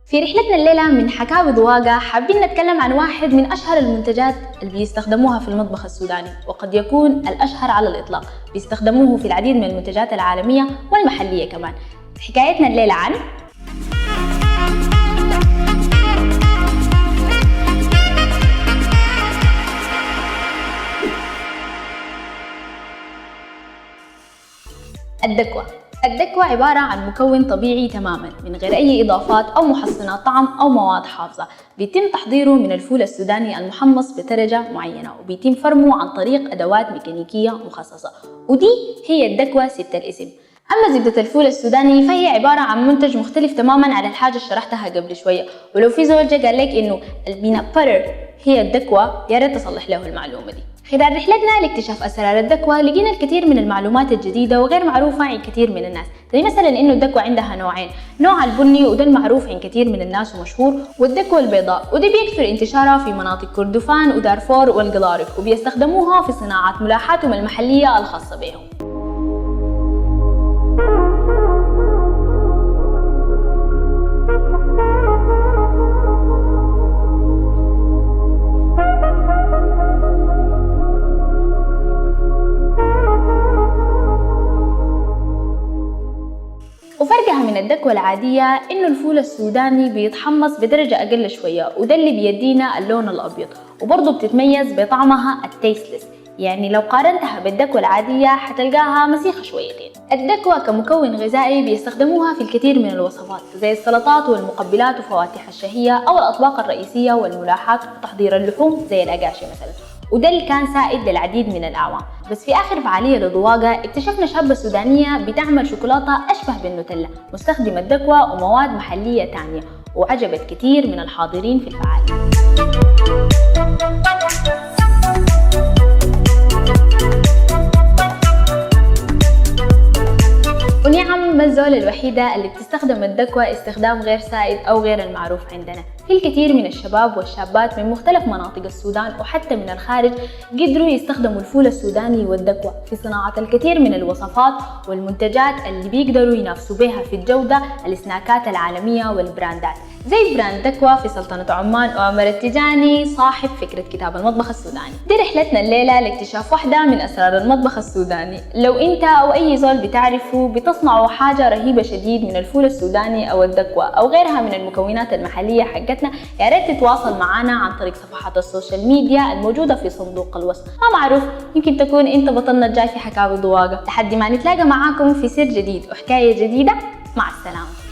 في رحلتنا الليلة من حكاوي ضواقة حابين نتكلم عن واحد من أشهر المنتجات اللي بيستخدموها في المطبخ السوداني، وقد يكون الأشهر على الإطلاق. بيستخدموه في العديد من المنتجات العالمية والمحلية كمان. حكايتنا الليلة عن الدكوة. الدكوة عبارة عن مكون طبيعي تماماً من غير أي إضافات أو محسنات طعم أو مواد حافظة. بيتم تحضيره من الفول السوداني المحمص بدرجة معينة، وبيتم فرمه عن طريق أدوات ميكانيكية مخصصة، ودي هي الدكوة ست الاسم. أما زبدة الفول السوداني فهي عبارة عن منتج مختلف تماماً عن الحاجة اللي شرحتها قبل شوية، ولو في زول جا قال لك إنه البينات باتر هي الدكوة يا ريت تصلح له المعلومة دي. خلال رحلتنا لاكتشاف أسرار الدكوة لقينا الكثير من المعلومات الجديدة وغير معروفة عند كثير من الناس، زي مثلا إنه الدكوة عندها نوعين، نوع البني وده المعروف عند كثير من الناس ومشهور، والدكوة البيضاء وده بيكثر انتشارها في مناطق كردفان ودارفور والقضارف، وبيستخدموها في صناعة ملاحاتهم المحلية الخاصة بهم. وفرقها من الدكوة العادية إنه الفول السوداني بيتحمص بدرجة أقل شوية، وده اللي بيدينا اللون الأبيض، وبرضه بتتميز بطعمها التيستلس، يعني لو قارنتها بالدكوة العادية حتلقاها مسيخة شويتين. الدكوة كمكون غذائي بيستخدموها في الكثير من الوصفات زي السلطات والمقبلات وفواتح الشهية أو الأطباق الرئيسية والملاحات وتحضير اللحوم زي الأقاشي مثلا، وده اللي كان سائد للعديد من الأعوام. بس في آخر فعالية لضواقة اكتشفنا شابة سودانية بتعمل شوكولاتة أشبه بالنوتيلا مستخدمة دكوة ومواد محلية تانية، وعجبت كثير من الحاضرين في الفعالية. ونعم ما الزول الوحيدة اللي بتستخدم الدكوة استخدام غير سائد أو غير المعروف عندنا. في الكثير من الشباب والشابات من مختلف مناطق السودان وحتى من الخارج قدروا يستخدموا الفول السوداني والدكوة في صناعة الكثير من الوصفات والمنتجات اللي بيقدروا ينافسوا بها في الجودة السناكات العالمية والبراندات، زي براند دكوة في سلطنة عمان وعمر التجاني صاحب فكرة كتاب المطبخ السوداني. دي رحلتنا الليلة لاكتشاف واحدة من أسرار المطبخ السوداني. لو أنت أو أي زول بتعرفه بتصنعوا حاجة رهيبة شديد من الفول السوداني أو الدكوة أو غيرها من المكونات المحلية حقتنا، يا ريت تتواصل معنا عن طريق صفحات السوشيال ميديا الموجودة في صندوق الوصف. ما معروف يمكن تكون أنت بطلنا الجاي في حكاوي ضواقة. لحد ما نتلاقى معاكم في سر جديد وحكاية جديدة، مع السلامة.